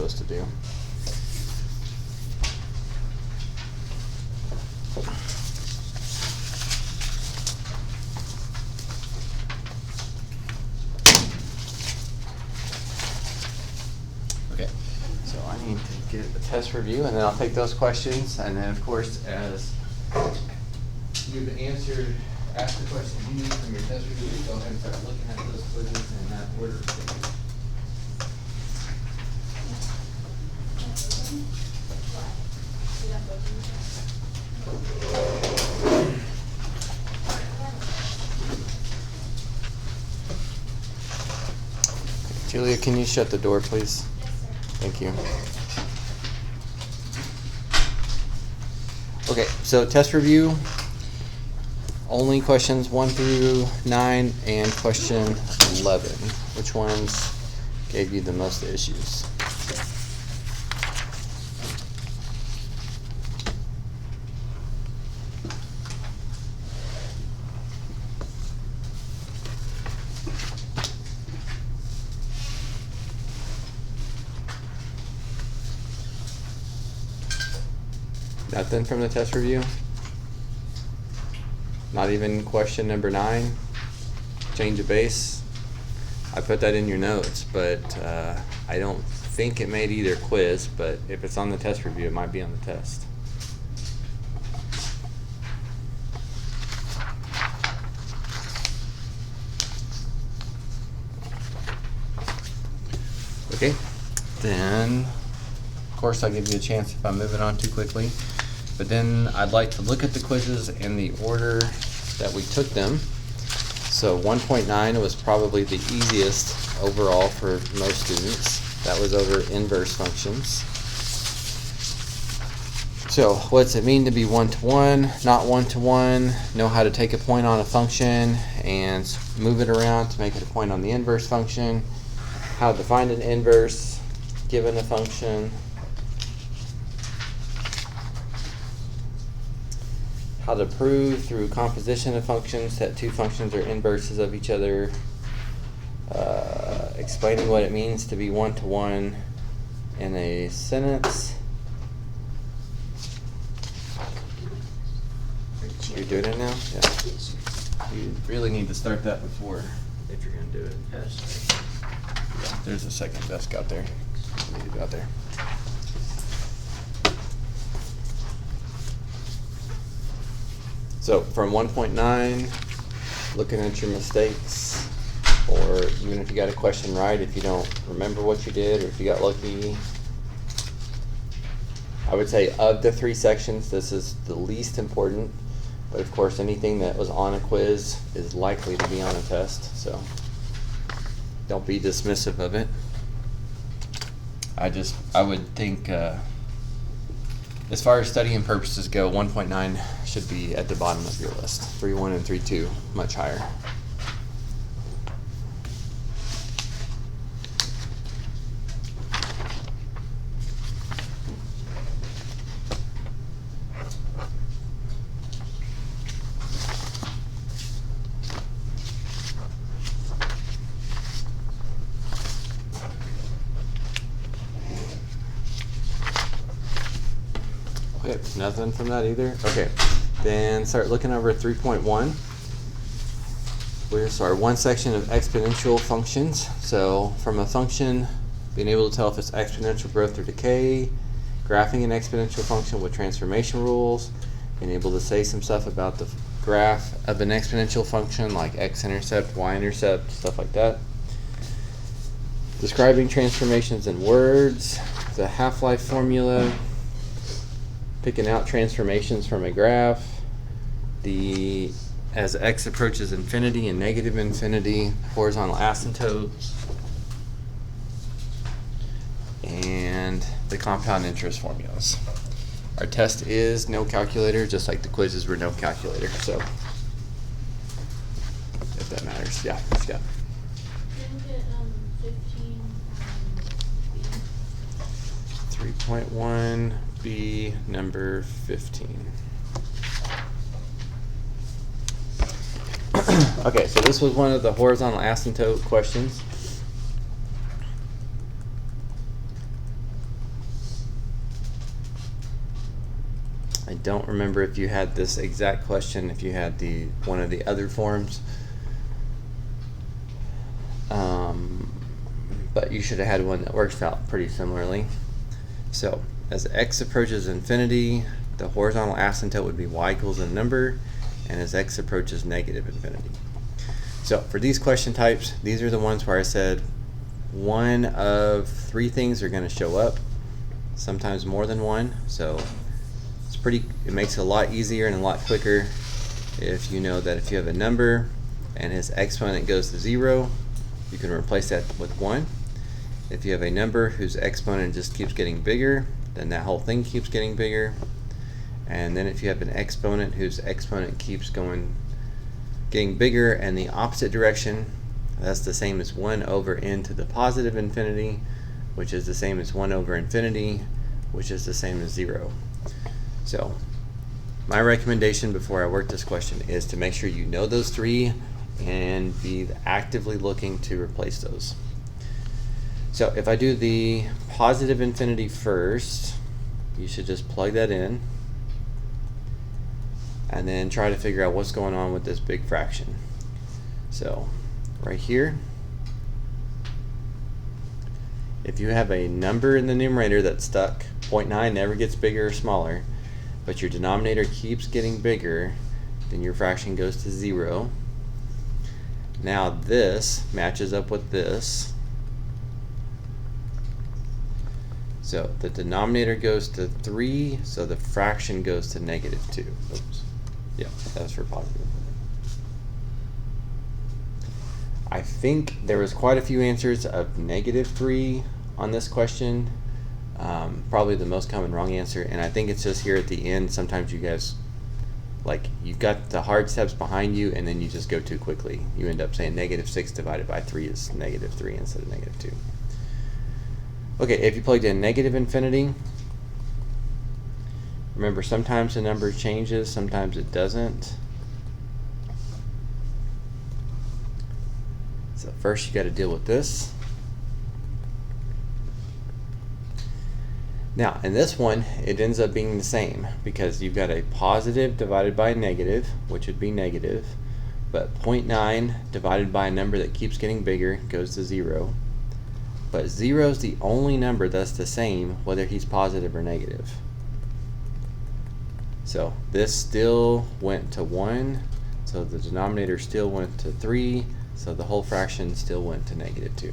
supposed to do. Okay, so I need to get the test review, and then I'll take those questions, and then of course, as you've answered, ask the questions you need from your test review, go ahead and start looking at those quizzes in that order. Julia, can you shut the door, please? Yes, sir. Thank you. Okay, so test review, only questions 1 through 9 and question 11. Which ones gave you the most issues? Nothing from the test review? Not even question number 9? Change of base? I put that in your notes, but I don't think it made either quiz, but if it's on the test review, it might be on the test. Okay, then of course I'll give you a chance if I'm moving on too quickly, but then I'd like to look at the quizzes in the order that we took them. So 1.9 was probably the easiest overall for most students. That was over inverse functions. So what's it mean to be one-to-one, not one-to-one, know how to take a point on a function and move it around to make it a point on the inverse function, how to find an inverse given a function, how to prove through composition of functions that two functions are inverses of each other, explaining what it means to be one-to-one in a sentence. You're doing it now? Yeah. You really need to start that before if you're going to do it. Yes. Yeah, there's a second desk out there. You need to go out there. So from 1.9, looking at your mistakes, or even if you got a question right, if you don't remember what you did, or if you got lucky, I would say of the 3 sections, this is the least important. But of course, anything that was on a quiz is likely to be on a test, so don't be dismissive of it. I would think, as far as studying purposes go, 1.9 should be at the bottom of your list. 3.1 and 3.2, much higher. Okay, nothing from that either? Okay, then start looking over 3.1. We're one section of exponential functions. So from a function, being able to tell if it's exponential growth or decay, graphing an exponential function with transformation rules, being able to say some stuff about the graph of an exponential function like x-intercept, y-intercept, stuff like that. Describing transformations in words, the half-life formula, picking out transformations from a graph, as x approaches infinity and negative infinity, horizontal asymptotes, and the compound interest formulas. Our test is no calculator, just like the quizzes were no calculator, so if that matters. Yeah, Scott. Didn't get 15 B. 3.1b, number 15. Okay, so this was one of the horizontal asymptote questions. I don't remember if you had this exact question, if you had one of the other forms. But you should have had one that works out pretty similarly. So as x approaches infinity, the horizontal asymptote would be y equals a number, and as x approaches negative infinity. So for these question types, these are the ones where I said one of three things are going to show up, sometimes more than one. So it makes it a lot easier and a lot quicker if you know that if you have a number and his exponent goes to 0, you can replace that with 1. If you have a number whose exponent just keeps getting bigger, then that whole thing keeps getting bigger. And then if you have an exponent whose exponent keeps getting bigger in the opposite direction, that's the same as 1 over n to the positive infinity, which is the same as 1 over infinity, which is the same as 0. So my recommendation before I work this question is to make sure you know those three and be actively looking to replace those. So if I do the positive infinity first, you should just plug that in and then try to figure out what's going on with this big fraction. So right here, if you have a number in the numerator that's stuck, 0.9 never gets bigger or smaller, but your denominator keeps getting bigger, then your fraction goes to 0. Now this matches up with this. So the denominator goes to 3, so the fraction goes to negative 2. Oops. Yeah, that was for positive. I think there was quite a few answers of negative 3 on this question. Probably the most common wrong answer, and I think it's just here at the end. Sometimes you guys, you've got the hard steps behind you, and then you just go too quickly. You end up saying negative 6 divided by 3 is negative 3 instead of negative 2. Okay, if you plugged in negative infinity, remember sometimes the number changes, sometimes it doesn't. So first you got to deal with this. Now in this one it ends up being the same because you've got a positive divided by a negative, which would be negative, but 0.9 divided by a number that keeps getting bigger goes to 0. But 0 is the only number that's the same whether he's positive or negative. So this still went to 1, so the denominator still went to 3, so the whole fraction still went to negative 2.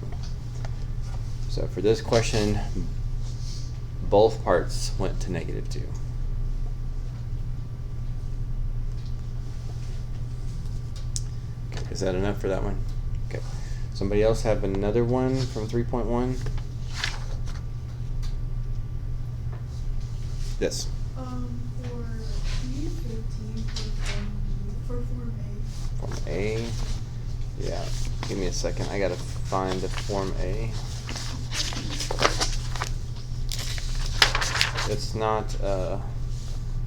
So for this question, both parts went to negative 2. Okay, is that enough for that one? Okay. Somebody else have another one from 3.1? Yes. For E15 for Form A. Form A. Yeah. Give me a second. I gotta find the Form A. It's not,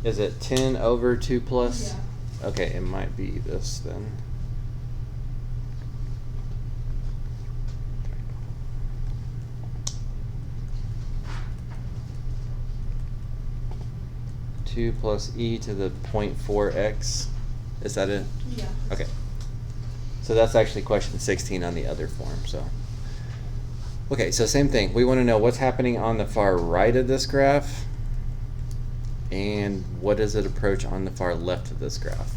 is it 10 over 2 plus? Yeah. Okay, it might be this then. Two plus e to the 0.4x. Is that it? Yeah. Okay. So that's actually question 16 on the other form. So, okay, so same thing. We want to know what's happening on the far right of this graph and what does it approach on the far left of this graph.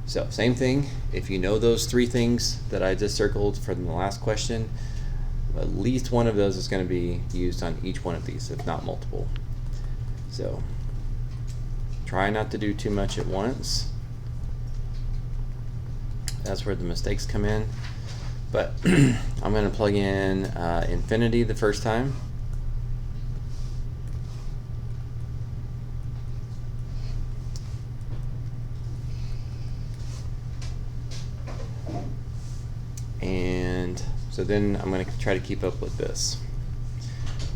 So same thing. If you know those three things that I just circled from the last question, at least one of those is going to be used on each one of these, if not multiple. So try not to do too much at once. That's where the mistakes come in. But I'm going to plug in infinity the first time. And so then I'm going to try to keep up with this.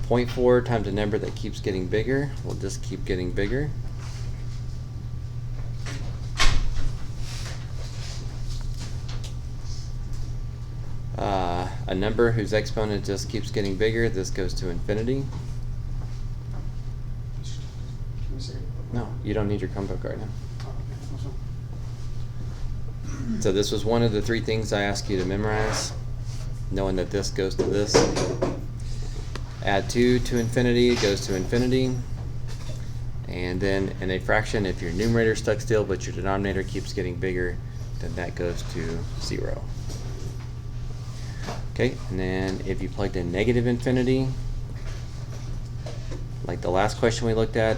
0.4 times a number that keeps getting bigger will just keep getting bigger. A number whose exponent just keeps getting bigger, this goes to infinity. No, you don't need your Chromebook right now. Oh, okay. Awesome. So this was one of the 3 things I asked you to memorize, knowing that this goes to this. Add 2 to infinity, it goes to infinity. And then in a fraction, if your numerator stuck still but your denominator keeps getting bigger, then that goes to 0. Okay, and then if you plugged in negative infinity, like the last question we looked at,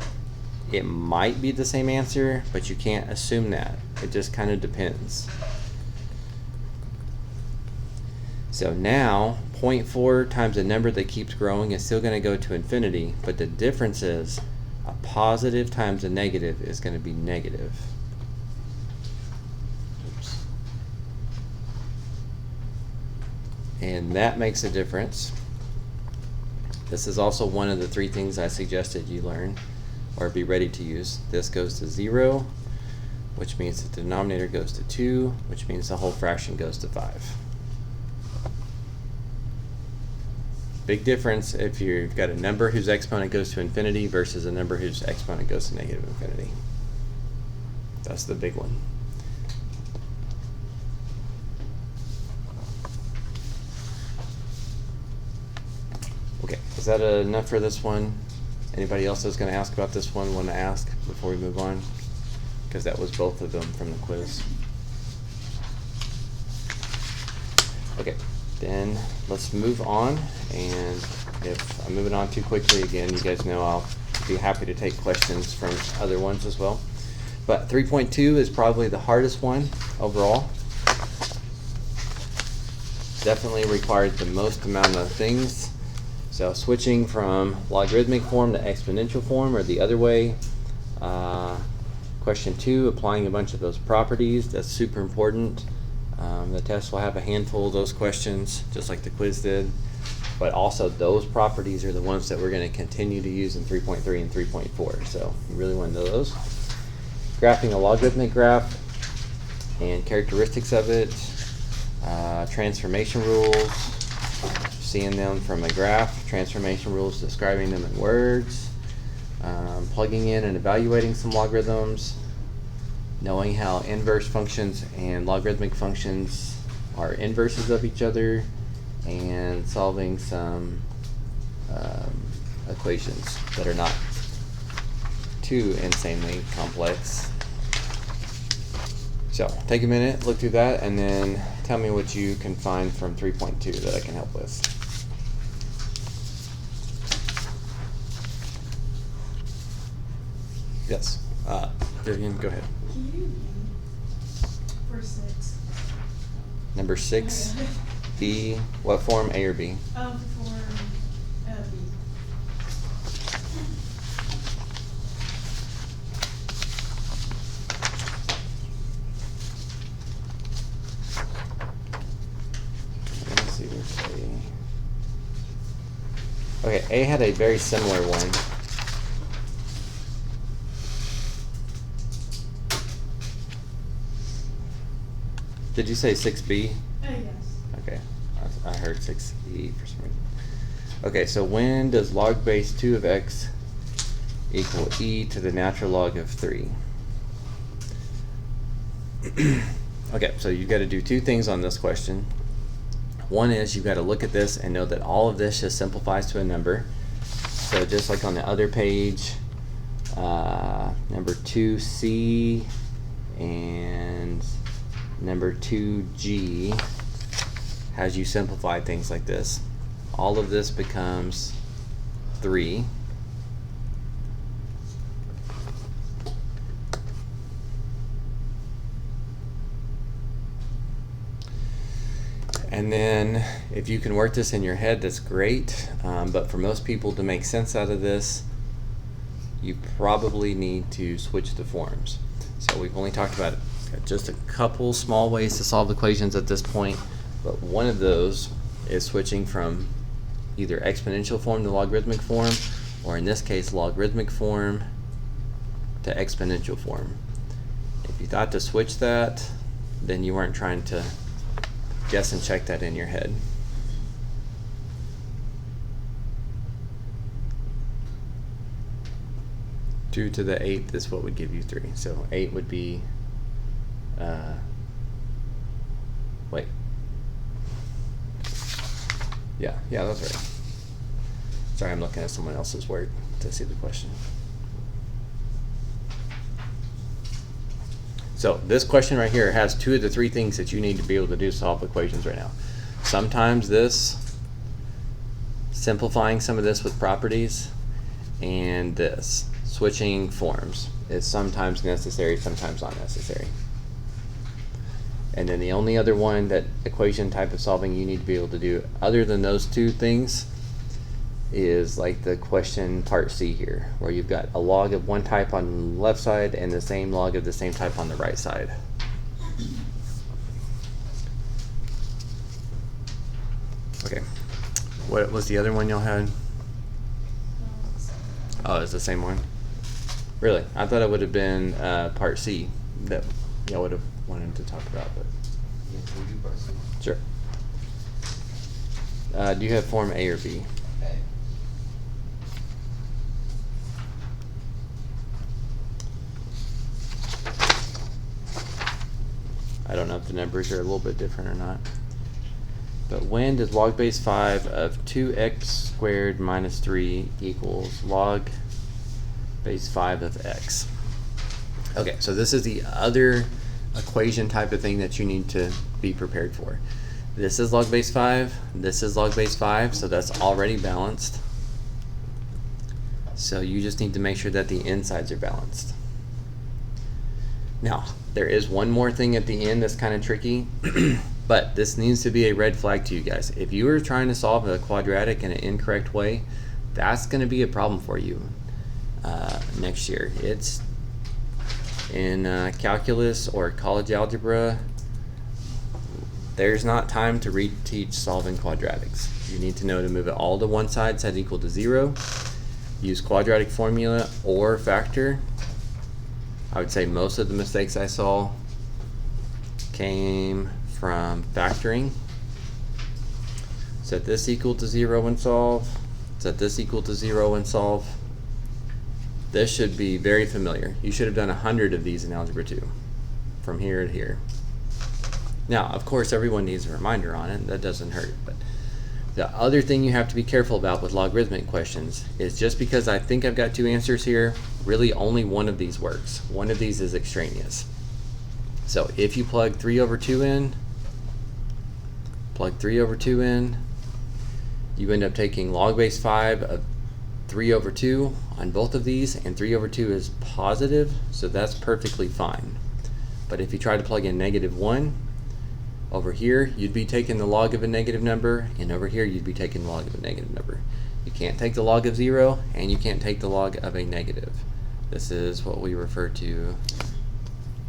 it might be the same answer, but you can't assume that. It just kind of depends. So now, 0.4 times a number that keeps growing is still going to go to infinity, but the difference is a positive times a negative is going to be negative. Oops. And that makes a difference. This is also one of the 3 things I suggested you learn or be ready to use. This goes to 0, which means the denominator goes to 2, which means the whole fraction goes to 5. Big difference if you've got a number whose exponent goes to infinity versus a number whose exponent goes to negative infinity. That's the big one. Okay, is that enough for this one? Anybody else that's going to ask about this one want to ask before we move on? Because that was both of them from the quiz. Okay, then let's move on. And if I'm moving on too quickly again, you guys know I'll be happy to take questions from other ones as well. But 3.2 is probably the hardest one overall. Definitely required the most amount of things. So switching from logarithmic form to exponential form or the other way. Question 2, applying a bunch of those properties. That's super important. The test will have a handful of those questions, just like the quiz did. But also those properties are the ones that we're going to continue to use in 3.3 and 3.4. So you really want to know those. Graphing a logarithmic graph and characteristics of it. Transformation rules. Seeing them from a graph, transformation rules, describing them in words, plugging in and evaluating some logarithms, knowing how inverse functions and logarithmic functions are inverses of each other, and solving some equations that are not too insanely complex. So take a minute, look through that, and then tell me what you can find from 3.2 that I can help with. Yes, Vivian, go ahead. Can you do B for 6? Number 6, B, what form, A or B? For B. Let me see, there's A. Okay, A had a very similar one. Did you say 6B? Yes. Okay, I heard 6E for some reason. Okay, so when does log base 2 of x equal e to the natural log of 3? Okay, so you've got to do 2 things on this question. One is you've got to look at this and know that all of this just simplifies to a number. So just like on the other page, number 2C and number 2G has you simplify things like this. All of this becomes 3. And then if you can work this in your head, that's great. But for most people to make sense out of this, you probably need to switch the forms. So we've only talked about just a couple small ways to solve equations at this point, but one of those is switching from either exponential form to logarithmic form, or in this case logarithmic form to exponential form. If you thought to switch that, then you weren't trying to guess and check that in your head. 2 to the 8th is what would give you 3. So 8 would be, wait. Yeah, that's right. Sorry, I'm looking at someone else's work to see the question. So this question right here has 2 of the 3 things that you need to be able to do solve equations right now. Sometimes this, simplifying some of this with properties, and this, switching forms, is sometimes necessary, sometimes not necessary. And then the only other one, that equation type of solving you need to be able to do other than those 2 things, is like the question part C here, where you've got a log of one type on the left side and the same log of the same type on the right side. Okay, what was the other one y'all had? Oh, it's the same one? Really? I thought it would have been part C that y'all would have wanted to talk about, but sure. Do you have form A or B? I don't know if the numbers are a little bit different or not. But when does log base 5 of 2x squared minus 3 equals log base 5 of x? Okay, so this is the other equation type of thing that you need to be prepared for. This is log base 5, this is log base 5, so that's already balanced. So you just need to make sure that the insides are balanced. Now, there is one more thing at the end that's kind of tricky, but this needs to be a red flag to you guys. If you are trying to solve a quadratic in an incorrect way, that's going to be a problem for you next year. It's in calculus or college algebra. There's not time to reteach solving quadratics. You need to know to move it all to one side, set equal to 0. Use quadratic formula or factor. I would say most of the mistakes I saw came from factoring. Set this equal to 0 and solve. Set this equal to 0 and solve. This should be very familiar. You should have done 100 of these in Algebra 2, from here to here. Now, of course, everyone needs a reminder on it. That doesn't hurt. But the other thing you have to be careful about with logarithmic questions is just because I think I've got 2 answers here, really only one of these works. One of these is extraneous. So if you plug 3 over 2 in, plug 3 over 2 in, you end up taking log base 5 of 3 over 2 on both of these, and 3 over 2 is positive, so that's perfectly fine. But if you try to plug in -1, over here you'd be taking the log of a negative number, and over here you'd be taking the log of a negative number. You can't take the log of 0, and you can't take the log of a negative. This is what we refer to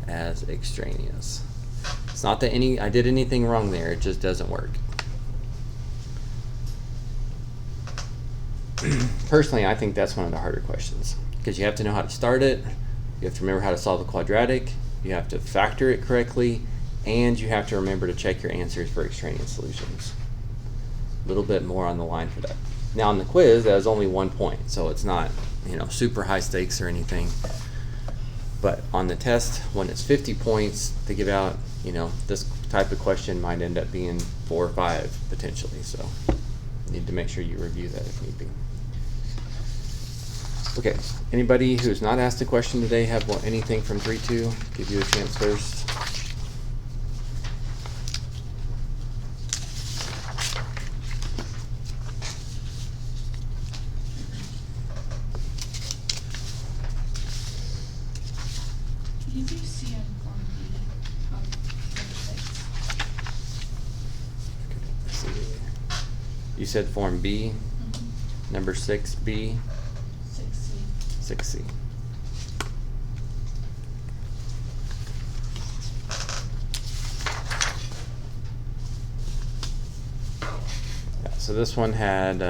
as extraneous. It's not that I did anything wrong there, it just doesn't work. Personally, I think that's one of the harder questions, because you have to know how to start it, you have to remember how to solve a quadratic, you have to factor it correctly, and you have to remember to check your answers for extraneous solutions. A little bit more on the line for that. Now on the quiz, that was only 1 point, so it's not, super high stakes or anything. But on the test, when it's 50 points to give out, this type of question might end up being 4 or 5 potentially. So you need to make sure you review that if need be. Okay, anybody who's not asked a question today have anything from 3-2? Give you a chance first. You do see on Form B of number 6. You said Form B, number 6B, 6C. 6C. Yeah, so this one had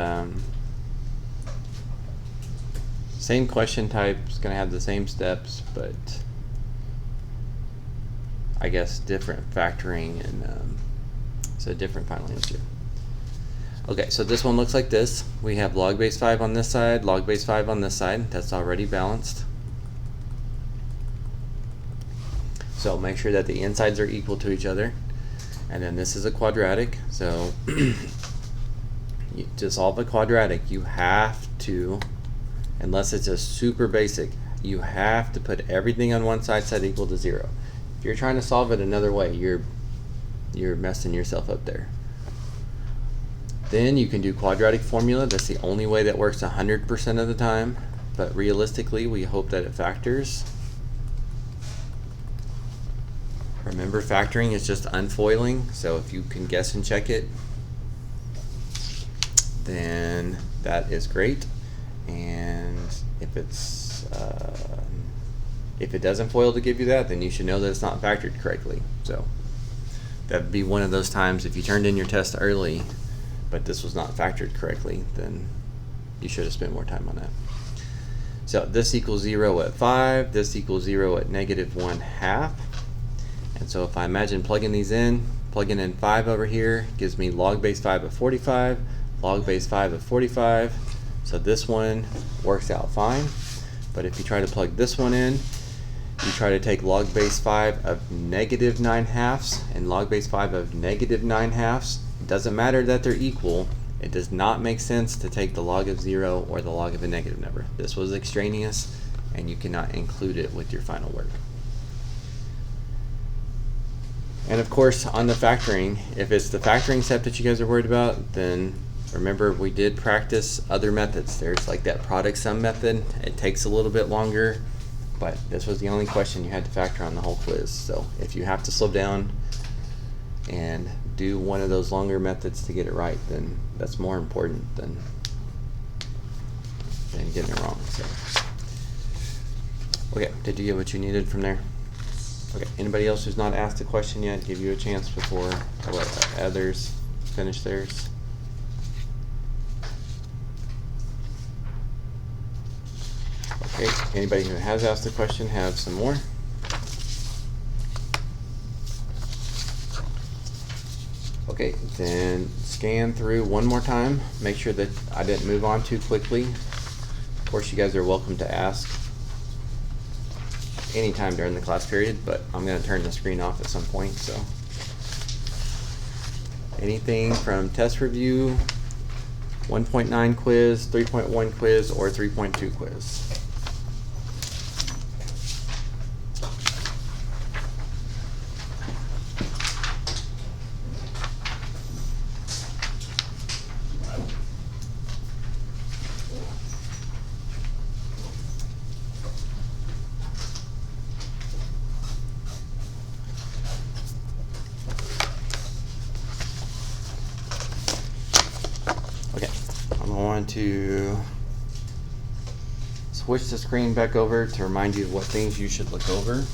same question type, it's going to have the same steps, but I guess different factoring and so different final answer. Okay, so this one looks like this. We have log base 5 on this side, log base 5 on this side. That's already balanced. So make sure that the insides are equal to each other. And then this is a quadratic, so to solve a quadratic, you have to, unless it's a super basic, you have to put everything on one side set equal to 0. If you're trying to solve it another way, you're messing yourself up there. Then you can do quadratic formula. That's the only way that works 100% of the time, but realistically, we hope that it factors. Remember, factoring is just unfoiling, so if you can guess and check it, then that is great. And if it doesn't foil to give you that, then you should know that it's not factored correctly. So that would be one of those times if you turned in your test early, but this was not factored correctly, then you should have spent more time on that. So this equals 0 at 5, this equals 0 at -1/2. And so if I imagine plugging these in, plugging in 5 over here gives me log base 5 of 45, log base 5 of 45. So this one works out fine. But if you try to plug this one in, you try to take log base 5 of -9/2 and log base 5 of -9/2. It doesn't matter that they're equal. It does not make sense to take the log of 0 or the log of a negative number. This was extraneous, and you cannot include it with your final work. And of course, on the factoring, if it's the factoring step that you guys are worried about, then remember we did practice other methods. There's like that product sum method. It takes a little bit longer, but this was the only question you had to factor on the whole quiz. So if you have to slow down and do one of those longer methods to get it right, then that's more important than getting it wrong. So, okay, did you get what you needed from there? Okay, anybody else who's not asked a question yet, give you a chance before I let others finish theirs. Okay, anybody who has asked a question have some more? Okay, then scan through one more time. Make sure that I didn't move on too quickly. Of course, you guys are welcome to ask anytime during the class period, but I'm going to turn the screen off at some point. So anything from test review, 1.9 quiz, 3.1 quiz, or 3.2 quiz. To switch the screen back over to remind you of what things you should look over.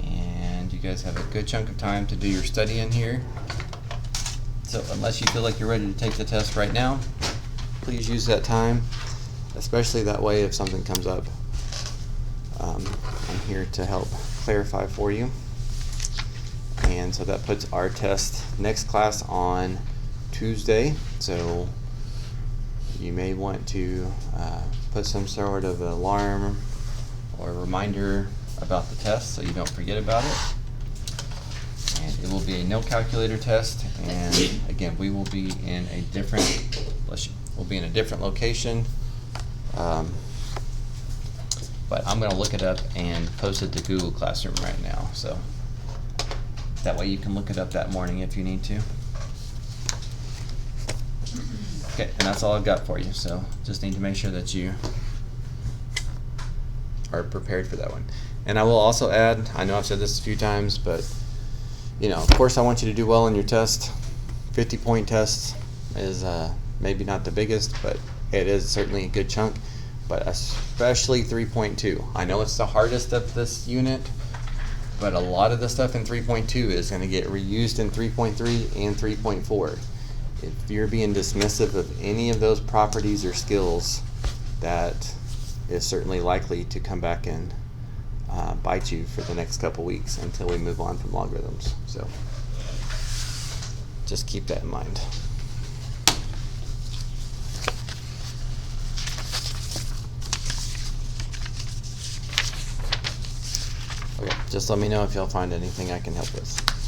And you guys have a good chunk of time to do your study in here. So unless you feel like you're ready to take the test right now, please use that time, especially that way if something comes up. I'm here to help clarify for you. And so that puts our test next class on Tuesday. So you may want to put some sort of alarm or reminder about the test so you don't forget about it. And it will be a no calculator test, and again, we will be in a different location. But I'm going to look it up and post it to Google Classroom right now, so that way you can look it up that morning if you need to. Okay, and that's all I've got for you, so just need to make sure that you are prepared for that one. And I will also add, I know I've said this a few times, but you know, of course I want you to do well in your test. 50-point test is maybe not the biggest, but it is certainly a good chunk, but especially 3.2. I know it's the hardest of this unit, but a lot of the stuff in 3.2 is going to get reused in 3.3 and 3.4. If you're being dismissive of any of those properties or skills, that is certainly likely to come back and bite you for the next couple weeks until we move on from logarithms. So just keep that in mind. Okay, Just let me know if y'all find anything I can help with.